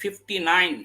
59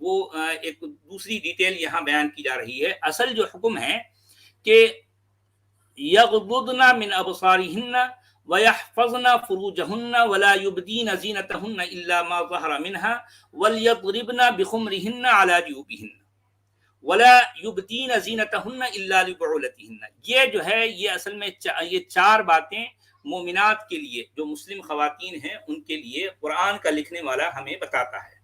وہ ایک دوسری ڈیٹیل یہاں بیان کی جا رہی ہے. اصل جو حکم ہے کہ یغضضن من ابصارہن وَيَحْفَظْنَ فُرُوجَهُنَّ وَلَا يُبْدِينَ زِینَتَهُنَّ إِلَّا مَا ظَهَرَ مِنْهَا وَلْيَضْرِبْنَ بِخُمُرِهِنَّ عَلَى جُيُوبِهِنَّ وَلَا يُبْدِينَ زِینَتَهُنَّ إِلَّا لِبُعُولَتِهِنَّ. یہ جو ہے یہ اصل میں یہ 4 باتیں مومنات کے لیے، جو مسلم خواتین ہیں ان کے لیے قرآن کا لکھنے والا ہمیں بتاتا ہے.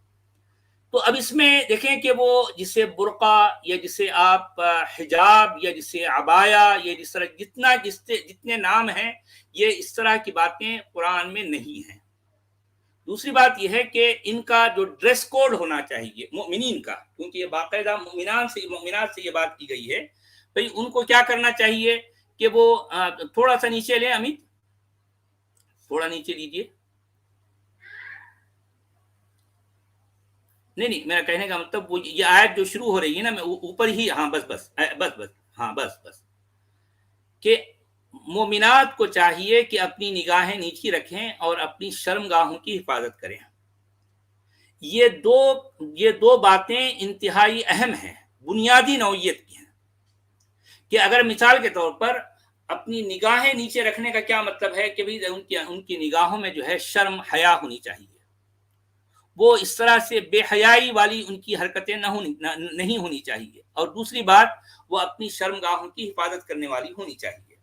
تو اب اس میں دیکھیں کہ وہ جسے برقع یا جسے آپ حجاب یا جسے عبایا یا جس طرح جتنے نام ہیں، یہ اس طرح کی باتیں قرآن میں نہیں ہیں. دوسری بات یہ ہے کہ ان کا جو ڈریس کوڈ ہونا چاہیے مومنین کا، کیونکہ یہ باقاعدہ مومنات سے یہ بات کی گئی ہے، بھئی ان کو کیا کرنا چاہیے کہ وہ تھوڑا سا نیچے لیں امیت، تھوڑا نیچے لیجئے. نہیں میرا کہنے کا مطلب وہ یہ آیت جو شروع ہو رہی ہے نا، میں اوپر ہی، ہاں بس کہ مومنات کو چاہیے کہ اپنی نگاہیں نیچی رکھیں اور اپنی شرمگاہوں کی حفاظت کریں. یہ دو باتیں انتہائی اہم ہیں، بنیادی نوعیت کی ہیں. کہ اگر مثال کے طور پر اپنی نگاہیں نیچے رکھنے کا کیا مطلب ہے کہ ان کی نگاہوں میں جو ہے شرم حیا ہونی چاہیے، وہ اس طرح سے بے حیائی والی ان کی حرکتیں نہیں ہونی چاہیے. اور دوسری بات، وہ اپنی شرمگاہوں کی حفاظت کرنے والی ہونی چاہیے.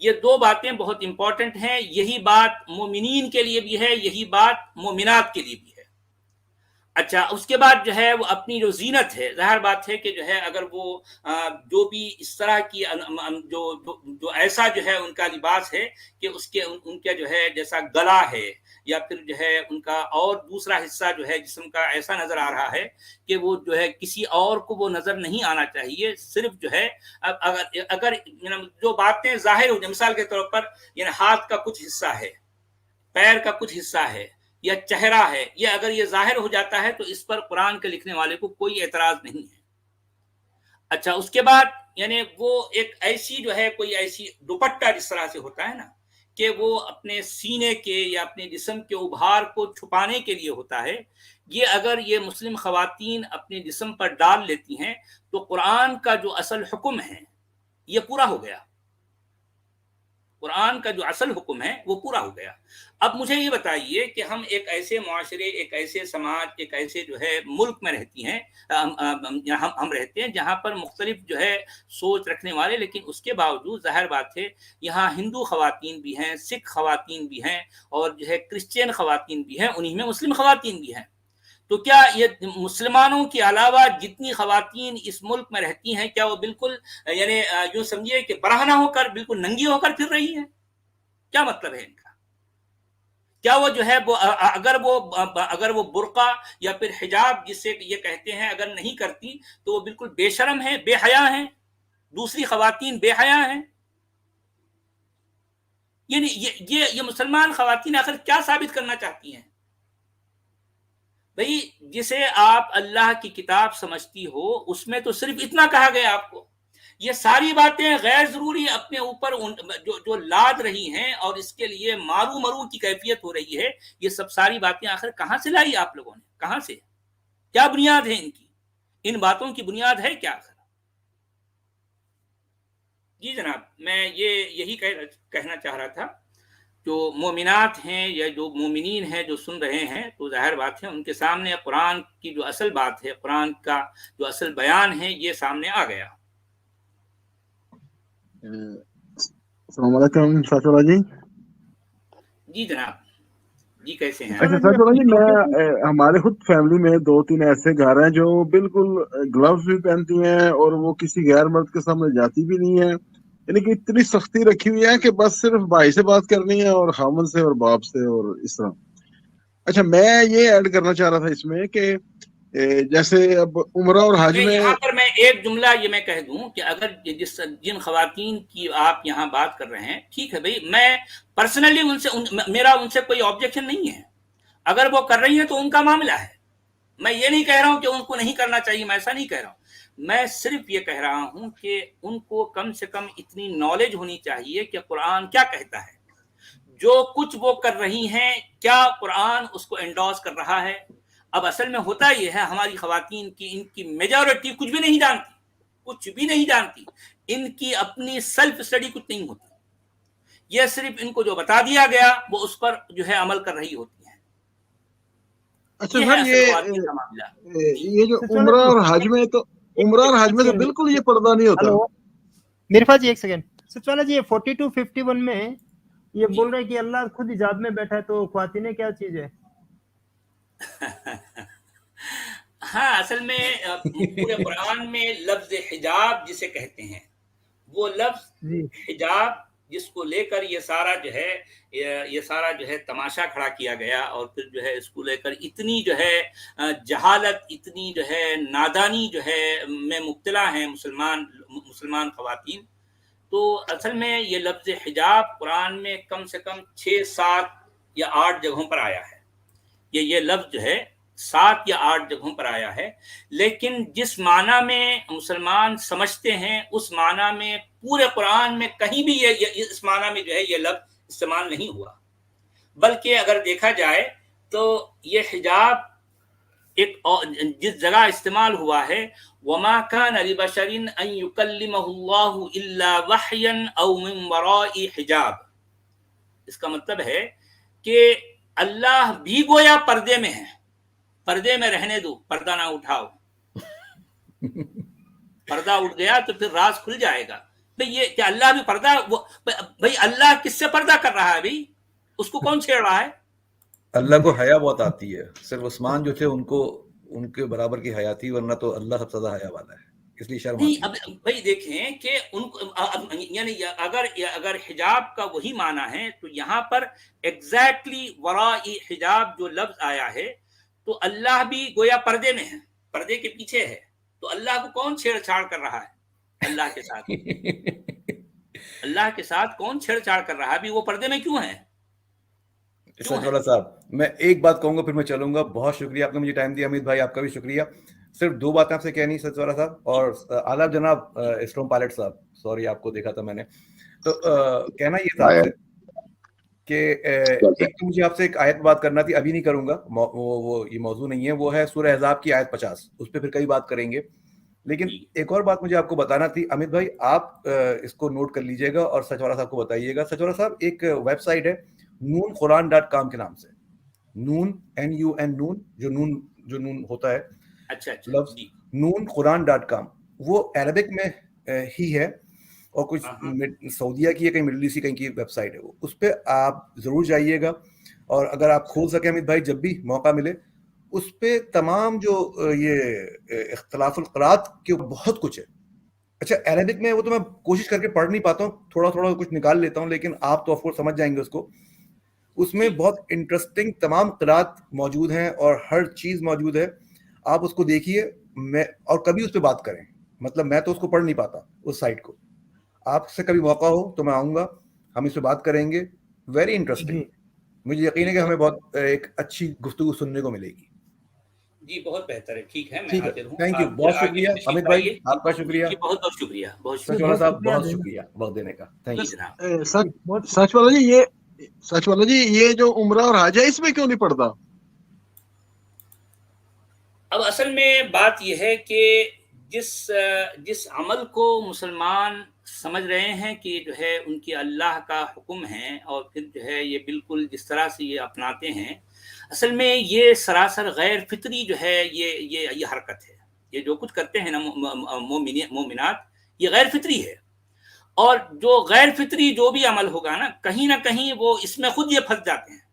یہ 2 باتیں بہت امپورٹنٹ ہیں. یہی بات مومنین کے لیے بھی ہے، یہی بات مومنات کے لیے بھی ہے. اچھا، اس کے بعد جو ہے وہ اپنی جو زینت ہے، ظاہر بات ہے کہ جو ہے اگر وہ جو بھی اس طرح کی جو ایسا جو ہے ان کا لباس ہے کہ ان کا جو ہے جیسا گلا ہے یا پھر جو ہے ان کا اور دوسرا حصہ جو ہے جسم کا ایسا نظر آ رہا ہے کہ وہ جو ہے کسی اور کو وہ نظر نہیں آنا چاہیے. صرف جو ہے اگر جو باتیں ظاہر ہو جائیں، مثال کے طور پر یعنی ہاتھ کا کچھ حصہ ہے، پیر کا کچھ حصہ ہے یا چہرہ ہے، یہ اگر یہ ظاہر ہو جاتا ہے تو اس پر قرآن کے لکھنے والے کو کوئی اعتراض نہیں ہے. اچھا، اس کے بعد یعنی وہ ایک ایسی جو ہے کوئی ایسی دوپٹہ جس طرح سے ہوتا ہے نا کہ وہ اپنے سینے کے یا اپنے جسم کے ابھار کو چھپانے کے لیے ہوتا ہے، یہ اگر یہ مسلم خواتین اپنے جسم پر ڈال لیتی ہیں تو قرآن کا جو اصل حکم ہے یہ پورا ہو گیا. قرآن کا جو اصل حکم ہے وہ پورا ہو گیا. اب مجھے یہ بتائیے کہ ہم ایک ایسے معاشرے، ایک ایسے سماج، ایک ایسے جو ہے ملک میں رہتی ہیں، ہم رہتے ہیں جہاں پر مختلف جو ہے سوچ رکھنے والے، لیکن اس کے باوجود ظاہر بات ہے یہاں ہندو خواتین بھی ہیں، سکھ خواتین بھی ہیں اور جو ہے کرسچین خواتین بھی ہیں، انہی میں مسلم خواتین بھی ہیں. تو کیا یہ مسلمانوں کے علاوہ جتنی خواتین اس ملک میں رہتی ہیں، کیا وہ بالکل یعنی یوں سمجھیے کہ برہنہ ہو کر، بالکل ننگی ہو کر پھر رہی ہیں؟ کیا مطلب ہے ان کا؟ کیا وہ جو ہے اگر وہ برقع یا پھر حجاب جسے یہ کہتے ہیں اگر نہیں کرتی تو وہ بالکل بے شرم ہیں، بے حیا ہیں، دوسری خواتین بے حیا ہیں؟ یعنی یہ مسلمان خواتین آخر کیا ثابت کرنا چاہتی ہیں؟ بھئی جسے آپ اللہ کی کتاب سمجھتی ہو اس میں تو صرف اتنا کہا گیا آپ کو. یہ ساری باتیں غیر ضروری اپنے اوپر جو لاد رہی ہیں اور اس کے لیے مرو کی کیفیت ہو رہی ہے، یہ سب ساری باتیں آخر کہاں سے لائی آپ لوگوں نے؟ کہاں سے؟ کیا بنیاد ہے ان کی؟ ان باتوں کی بنیاد ہے کیا آخر؟ جی جناب، میں یہی کہنا چاہ رہا تھا. جو مومنات ہیں یا جو مومنین ہیں جو سن رہے ہیں، تو ظاہر بات ہے ان کے سامنے قرآن کی جو اصل بات ہے، قرآن کا جو اصل بیان ہے، یہ سامنے آ گیا. السلام علیکم ساچولہ جی. جی جناب، جی کیسے ہیں؟ اچھا ساچولہ جی، میں ہمارے خود فیملی میں 2-3 ایسے گھر ہیں جو بالکل گلوز بھی پہنتی ہیں اور وہ کسی غیر مرد کے سامنے جاتی بھی نہیں ہے، یعنی کہ اتنی سختی رکھی ہوئی ہے کہ بس صرف بھائی سے بات کرنی ہے اور خامن سے اور باپ سے اور اس طرح. اچھا، میں یہ ایڈ کرنا چاہ رہا تھا اس میں کہ جیسے اب عمرہ اور حج میں یہاں پر میں ایک جملہ یہ میں کہہ دوں کہ اگر جن خواتین کی آپ یہاں بات کر رہے ہیں، ٹھیک ہے بھئی، میں پرسنلی میرا ان سے کوئی آبجیکشن نہیں ہے. اگر وہ کر رہی ہیں تو ان کا معاملہ ہے. میں یہ نہیں کہہ رہا ہوں کہ ان کو نہیں کرنا چاہیے، میں ایسا نہیں کہہ رہا ہوں. میں صرف یہ کہہ رہا ہوں کہ ان کو کم سے کم اتنی نالج ہونی چاہیے کہ قرآن کیا کہتا ہے. جو کچھ وہ کر رہی ہیں، کیا قرآن اس کو انڈورس کر رہا ہے؟ اب اصل میں ہوتا یہ ہے ہماری خواتین کی ان کی میجورٹی کچھ بھی نہیں جانتی، کچھ بھی نہیں جانتی، ان کی اپنی سیلف اسٹڈی کچھ نہیں ہوتی، یہ صرف ان کو جو بتا دیا گیا وہ اس پر جو ہے عمل کر رہی ہوتی ہیں۔ اچھا یہ ہے سر، اصل خواتین کا معاملہ۔ یہ جو عمرہ اور حج میں تو بالکل یہ پردہ نہیں ہوتا۔ ہلو میرفا جی ایک سیکنڈ، سچوالا جی، 4251 میں یہ بول رہے ہیں کہ اللہ خود حجاب میں بیٹھا ہے، تو خواتینیں کیا چیز ہے؟ ہاں، اصل میں پورے قرآن میں لفظ حجاب جسے کہتے ہیں، وہ لفظ حجاب جس کو لے کر یہ سارا جو ہے تماشا کھڑا کیا گیا، اور پھر جو ہے اس کو لے کر اتنی جو ہے جہالت، اتنی جو ہے نادانی جو ہے میں مبتلا ہیں مسلمان خواتین۔ تو اصل میں یہ لفظ حجاب قرآن میں کم سے کم 6، 7 یا 8 جگہوں پر آیا ہے۔ یہ لفظ جو ہے 7 یا 8 جگہوں پر آیا ہے، لیکن جس معنی میں مسلمان سمجھتے ہیں اس معنی میں پورے قرآن میں کہیں بھی اس معنی میں جو ہے یہ لفظ استعمال نہیں ہوا، بلکہ اگر دیکھا جائے تو یہ حجاب ایک جس جگہ استعمال ہوا ہے، وَمَا كَانَ لِبَشَرٍ أَن يُكَلِّمَهُ اللَّهُ إِلَّا وَحْيًا أَوْ مِن وَرَاءِ حِجَاب، اس کا مطلب ہے کہ اللہ بھی گویا پردے میں ہے، پردے میں رہنے دو، پردہ نہ اٹھاؤ، پردہ اٹھ گیا تو پھر راز کھل جائے گا۔ بھئی یہ کہ اللہ بھی پردہ، بھئی اللہ کس سے پردہ کر رہا ہے؟ بھئی اس کو کون چھیڑ رہا ہے؟ اللہ کو حیا بہت آتی ہے، صرف عثمان جو تھے ان کے برابر کی حیا تھی، ورنہ تو اللہ سب سے زیادہ حیا والا ہے، اس لیے شرم آتی ہے۔ اب بھئی دیکھیں کہ ان کو یعنی اگر حجاب کا وہی معنی ہے تو یہاں پر ایگزیکٹلی ورائی حجاب جو لفظ آیا ہے تو اللہ بھی گویا پردے میں ہے، پردے کے پیچھے ہے، تو اللہ کو کون چھیڑ چھاڑ کر رہا ہے؟ اللہ کے ساتھ اللہ کے ساتھ کون چھیڑ چھاڑ کر رہا ہے؟ ابھی وہ پردے میں کیوں ہے؟ سچوالا صاحب، میں ایک بات کہوں گا پھر میں چلوں گا۔ بہت شکریہ، آپ نے مجھے ٹائم دیا۔ امید بھائی آپ کا بھی شکریہ۔ صرف 2 باتیں آپ سے کہنی سچوالا صاحب اور اعلیٰ جناب اسٹروم پائلٹ صاحب، سوری آپ کو دیکھا تھا میں نے، تو کہنا یہ تھا آپ سے کہ ایک تو مجھے آپ سے ایک آیت بات کرنا تھی، ابھی نہیں کروں گا، وہ یہ موضوع نہیں ہے، وہ ہے سورہ احزاب کی آیت 50، اس پہ پھر کئی بات کریں گے۔ لیکن ایک اور بات مجھے آپ کو بتانا تھی، امت بھائی آپ اس کو نوٹ کر لیجئے گا اور سچوالا صاحب کو بتائیے گا۔ سچوالا صاحب ایک ویب سائٹ ہے نونقرآن.com کے نام سے، نون NUN، جو نون ہوتا ہے لفظ نونقرآن.com، وہ عربک میں ہی ہے اور کچھ سعودیہ کی ہے، کہیں مڈل ایسٹ کی کہیں کی ویب سائٹ ہے وہ، اس پہ آپ ضرور جائیے گا، اور اگر آپ کھول سکیں امت بھائی جب بھی موقع ملے، اس پہ تمام جو یہ اختلاف القراءت کے بہت کچھ ہے۔ اچھا عربک میں وہ تو میں کوشش کر کے پڑھ نہیں پاتا ہوں، تھوڑا تھوڑا کچھ نکال لیتا ہوں، لیکن آپ تو آف کورس سمجھ جائیں گے اس کو۔ اس میں بہت انٹرسٹنگ تمام قراءت موجود ہیں اور ہر چیز موجود ہے، آپ اس کو دیکھیے اور کبھی اس پہ بات کریں، مطلب میں تو اس کو پڑھ نہیں پاتا اس سائٹ کو، آپ سے کبھی موقع ہو تو میں آؤں گا، ہم اس پہ بات کریں گے، ویری انٹرسٹنگ، مجھے یقین ہے کہ ہمیں بہت ایک اچھی گفتگو سننے کو ملے گی۔ جی بہت بہتر ہے، ٹھیک ہے، میں حاضر ہوں۔ تھینک یو، بہت شکریہ امت بھائی، آپ کا شکریہ، بہت بہت شکریہ، بہت شکریہ سچوالا صاحب، بہت شکریہ وقت دینے کا، تھینک یو۔ سچوالا جی یہ جو عمرہ اور حج ہے اس میں کیوں نہیں پڑتا؟ اب اصل میں بات یہ ہے کہ جس عمل کو مسلمان سمجھ رہے ہیں کہ جو ہے ان کی اللہ کا حکم ہے، اور پھر جو ہے یہ بالکل جس طرح سے یہ اپناتے ہیں، اصل میں یہ سراسر غیر فطری جو ہے یہ حرکت ہے، یہ جو کچھ کرتے ہیں نا مومنات، یہ غیر فطری ہے، اور جو غیر فطری جو بھی عمل ہوگا نا، کہیں نہ کہیں وہ اس میں خود یہ پھنس جاتے ہیں،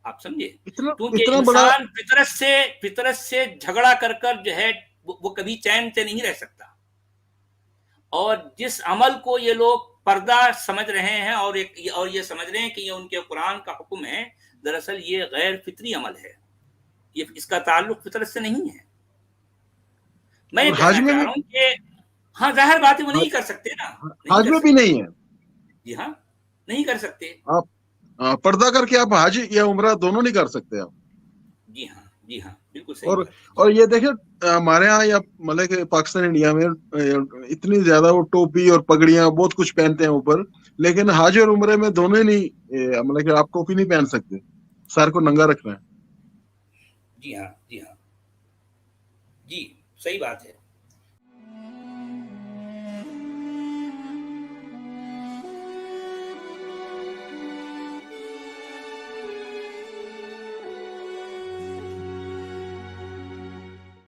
آپ سمجھے، کیونکہ انسان فطرت سے جھگڑا کر جو ہے وہ کبھی چین سے نہیں رہ سکتا، اور جس عمل کو یہ لوگ پردہ سمجھ رہے ہیں اور یہ سمجھ رہے ہیں کہ یہ ان کے قرآن کا حکم ہے، دراصل یہ غیر فطری عمل ہے، یہ اس کا تعلق فطرت سے نہیں ہے۔ میں یہ کہنا چاہ رہا ہوں کہ ہاں ظاہر بات ہے وہ نہیں کر سکتے نا، حج میں بھی نہیں ہے، جی ہاں نہیں کر سکتے، آپ پردہ کر کے آپ حج یا عمرہ دونوں نہیں کر سکتے آپ۔ جی ہاں جی ہاں بالکل صحیح۔ اور یہ دیکھیں ہمارے ہاں یا مطلب کہ پاکستان انڈیا میں اتنی زیادہ وہ ٹوپی اور پگڑیاں بہت کچھ پہنتے ہیں اوپر، لیکن حج اور عمرے میں دونوں نہیں، مطلب کہ آپ ٹوپی نہیں پہن سکتے۔ سر کو ننگا رکھنا ہے. جی ہاں جی ہاں جی صحیح بات ہے.